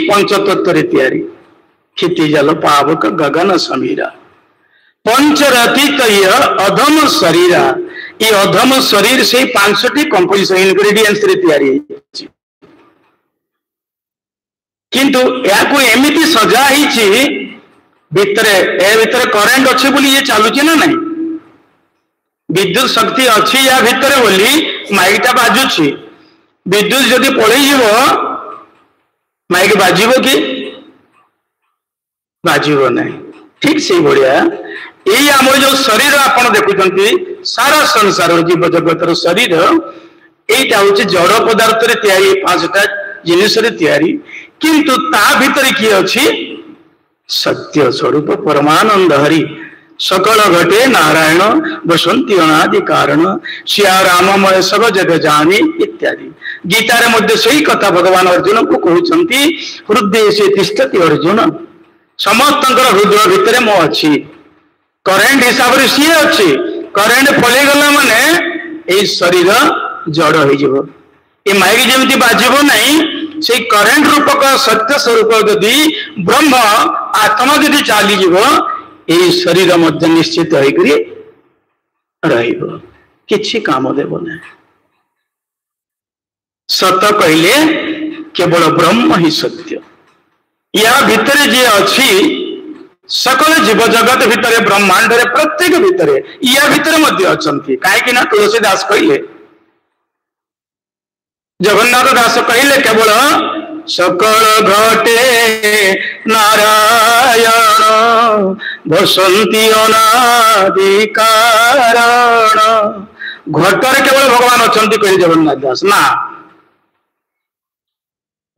पंचतत्व तैयारी क्षिति जल पावक गगन समीरा पंचरथी तय अधम शरीरा ये अधम शरीर से 5टी कंपोजिशन इंग्रेडिएंट्स रे तैयारी किंतु याकू एमिति सजा हिची भितरे ए भितरे करंट अच्छे बोली ये चालुची ना नहीं विद्युत शक्ति अच्छी या भितरे बोली माइकटा बाजुची विद्युत जदि पलई जीव माइक बाजिबो कि बाजिबो नहीं ठीक से बढ़िया यही आम जो शरीर आप देखुंत सारा संसार जीव जगतर शरीर यहीटा हूँ जड़ पदार्थ तैयारी 5टा जिनिस तैयारी किंतु ता भितर किए अच्छी सत्य स्वरूप परमानंद हरि सकल घटे नारायण बसंती अनादि कारण सिया राममय सब जग जानी इत्यादि गीतार मध्य सही कथा भगवान अर्जुन को कहते हृदय से तिष्ठति अर्जुन समस्त हृदय भितर मो अच्छी करेन्ट हिसाब से सी अच्छी करेन्ट पलि गला माने ए शरीर जड़ हो माइक जमी बाजिब नहीं से करेन्ट रूपक सत्य स्वरूप यदि ब्रह्म आत्मा यदि चलीज यही शरीर मध्य निश्चित किछि काम देव ना सत कहले केवल ब्रह्म ही सत्य या भितर जी अच्छी सकल जीव जगत भितर ब्रह्मांड प्रत्येक भितर या भितर मध्य अछंती कहीं ना तुलसीदास कहले जगन्नाथ दास कहले केवल सकल घटे नारायण बसंती अनादि कारण घटर केवल भगवान अछंती कहले जगन्नाथ दास ना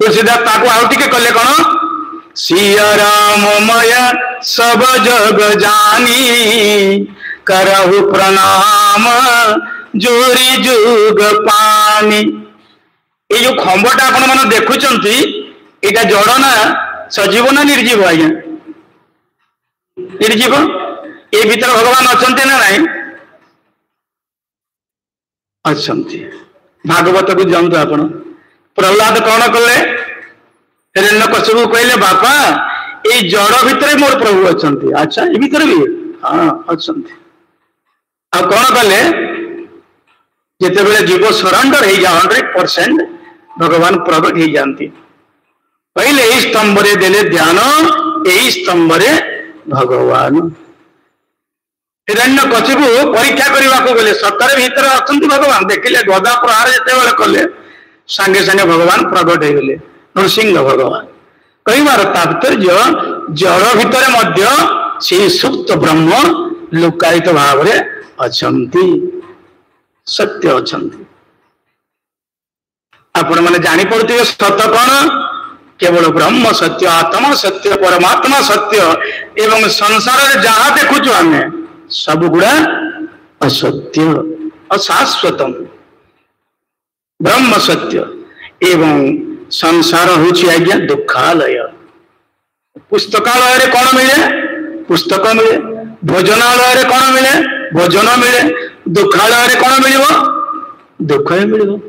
तुलसीदास ताको आउ टिके कहले कौन सिया राममय सब जग जानी करहु प्रणाम जोरी जुग पानी ये जो खंबटा आपण मन देखुचंती एटा जड़ ना सजीव ना निर्जीव आज्ञा निर्जीव ए भीतर भगवान अछंती ना नहीं अछंती भागवत को जानते आपण प्रहलाद कौन कले हिरण्यकशिपु कहले बापा ये जड़ भितर मोर प्रभु अछंती अच्छा ये भीतर भी हाँ अछंती आ कौन कले जिते जीव सरेंडर हो जा 100% भगवान प्रकट हो जाती पहले यही स्तंभ देले ध्यान यही स्तंभ भगवान हिरण्यकशिपु परीक्षा करने को गले सतर भीतर अच्छा भगवान देखिले गदा प्रहार जिते कले सांगे सांगे भगवान प्रकट हो गले नृसिंह भगवान कहबार तात्पर्य जड़ भितर मध्य से सुप्त ब्रह्म लुकायित भाव अछंती सत्य अछंती आपण मैंने जानी पड़े सत कौन केवल ब्रह्म सत्य आत्मा सत्य परमात्मा सत्य एवं संसार जहाँ देखुचु आम सब गुड़ा असत्य अशाश्वतम ब्रह्म सत्य एवं संसार होची आज्ञा दुखालय पुस्तकालय रे कौन मिले पुस्तक मिले भोजनालय रे कौन मिले भोजन मिले दुखालय रे कौन मिलिबो दुख ही मिलिबो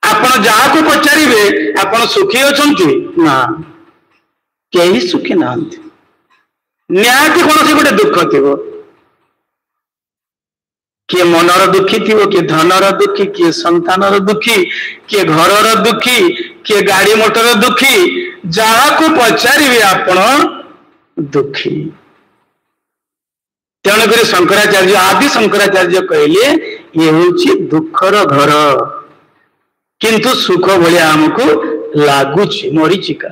आपण जहाँ को पचारे आपण सुखी अछंती ना कहीं सुखी ना निहाती कौन से गोटे दुख थी किए मनर दुखी थी किए धनर दुखी किए संतानर दुखी किए घर दुखी किए गाड़ी मोटर दुखी जहाँ को पचारे आपण दुखी तेणुक शंकराचार्य आदि शंकराचार्य कहले ये हूँ दुखर घर किंतु सुख भाया आमको लगुच मरीचिका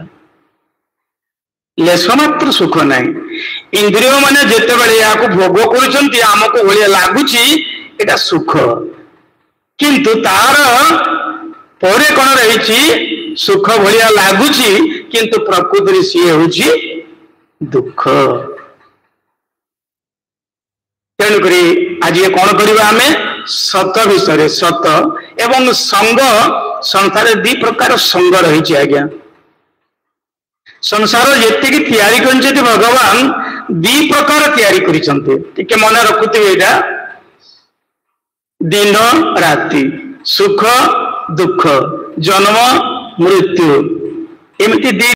लेस मात्र सुख ना इंद्रिय माने जिते बड़े या भोग करमको भाया लगुच एटा सुख किंतु तार पर कौन रही सुख भाया लगुच किंतु प्रकृति सी हूँ दुख तेणुक आज ये कौन करवा आम सत विषय सत एवं संग संसार दी प्रकार संग रही आज्ञा संसार जी तैयारी कर भगवान दी प्रकार तैयारी कर मन रखुवे दिन राति सुख दुख जन्म मृत्यु एमती दी